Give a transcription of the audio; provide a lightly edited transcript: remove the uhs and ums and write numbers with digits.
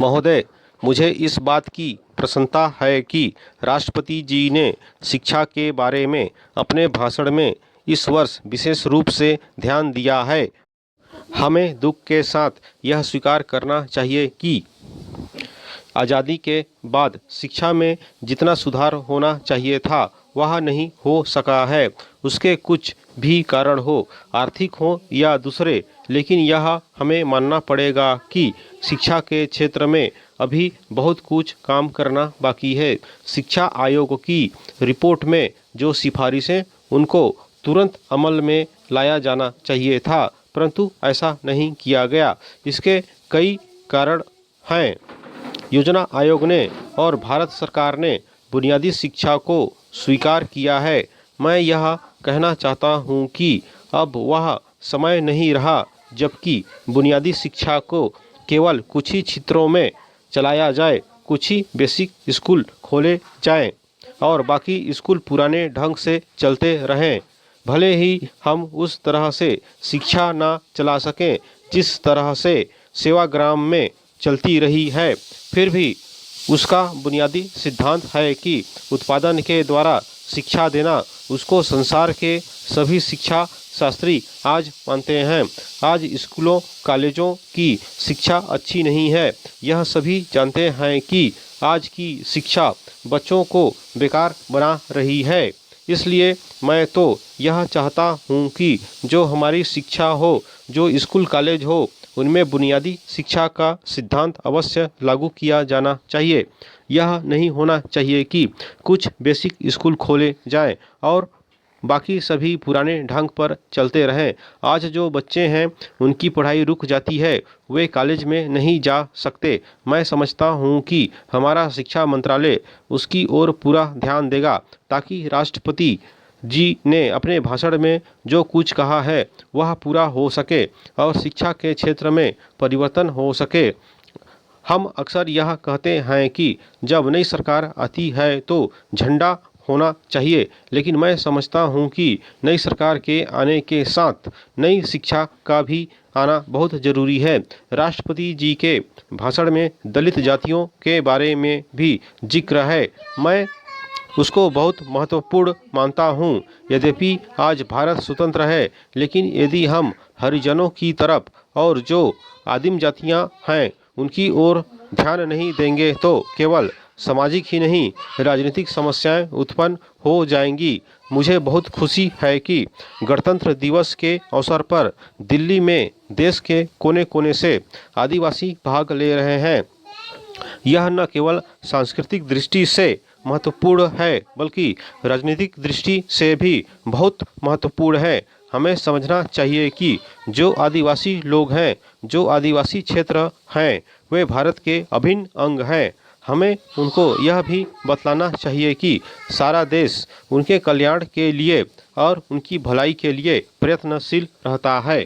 महोदय, मुझे इस बात की प्रसन्नता है कि राष्ट्रपति जी ने शिक्षा के बारे में अपने भाषण में इस वर्ष विशेष रूप से ध्यान दिया है। हमें दुख के साथ यह स्वीकार करना चाहिए कि आज़ादी के बाद शिक्षा में जितना सुधार होना चाहिए था वह नहीं हो सका है। उसके कुछ भी कारण हो, आर्थिक हो या दूसरे, लेकिन यह हमें मानना पड़ेगा कि शिक्षा के क्षेत्र में अभी बहुत कुछ काम करना बाकी है। शिक्षा आयोग की रिपोर्ट में जो सिफारिशें उनको तुरंत अमल में लाया जाना चाहिए था, परंतु ऐसा नहीं किया गया। इसके कई कारण हैं। योजना आयोग ने और भारत सरकार ने बुनियादी शिक्षा को स्वीकार किया है। मैं यह कहना चाहता हूँ कि अब वह समय नहीं रहा जबकि बुनियादी शिक्षा को केवल कुछ ही क्षेत्रों में चलाया जाए। कुछ ही बेसिक स्कूल खोले जाएं और बाकी स्कूल पुराने ढंग से चलते रहें। भले ही हम उस तरह से शिक्षा ना चला सकें जिस तरह से सेवाग्राम में चलती रही है, फिर भी उसका बुनियादी सिद्धांत है कि उत्पादन के द्वारा शिक्षा देना। उसको संसार के सभी शिक्षा शास्त्री आज मानते हैं। आज स्कूलों कॉलेजों की शिक्षा अच्छी नहीं है, यह सभी जानते हैं कि आज की शिक्षा बच्चों को बेकार बना रही है। इसलिए मैं तो यह चाहता हूँ कि जो हमारी शिक्षा हो, जो स्कूल कॉलेज हो, उनमें बुनियादी शिक्षा का सिद्धांत अवश्य लागू किया जाना चाहिए। यह नहीं होना चाहिए कि कुछ बेसिक स्कूल खोले जाएं और बाकी सभी पुराने ढंग पर चलते रहें। आज जो बच्चे हैं उनकी पढ़ाई रुक जाती है, वे कॉलेज में नहीं जा सकते। मैं समझता हूँ कि हमारा शिक्षा मंत्रालय उसकी ओर पूरा ध्यान देगा ताकि राष्ट्रपति जी ने अपने भाषण में जो कुछ कहा है वह पूरा हो सके और शिक्षा के क्षेत्र में परिवर्तन हो सके। हम अक्सर यह कहते हैं कि जब नई सरकार आती है तो झंडा होना चाहिए, लेकिन मैं समझता हूँ कि नई सरकार के आने के साथ नई शिक्षा का भी आना बहुत ज़रूरी है। राष्ट्रपति जी के भाषण में दलित जातियों के बारे में भी जिक्र है। मैं उसको बहुत महत्वपूर्ण मानता हूँ। यद्यपि आज भारत स्वतंत्र है, लेकिन यदि हम हरिजनों की तरफ और जो आदिम जातियाँ हैं उनकी ओर ध्यान नहीं देंगे तो केवल सामाजिक ही नहीं, राजनीतिक समस्याएं उत्पन्न हो जाएंगी। मुझे बहुत खुशी है कि गणतंत्र दिवस के अवसर पर दिल्ली में देश के कोने कोने से आदिवासी भाग ले रहे हैं। यह न केवल सांस्कृतिक दृष्टि से महत्वपूर्ण है, बल्कि राजनीतिक दृष्टि से भी बहुत महत्वपूर्ण है। हमें समझना चाहिए कि जो आदिवासी लोग हैं, जो आदिवासी क्षेत्र हैं, वे भारत के अभिन्न अंग हैं। हमें उनको यह भी बतलाना चाहिए कि सारा देश उनके कल्याण के लिए और उनकी भलाई के लिए प्रयत्नशील रहता है।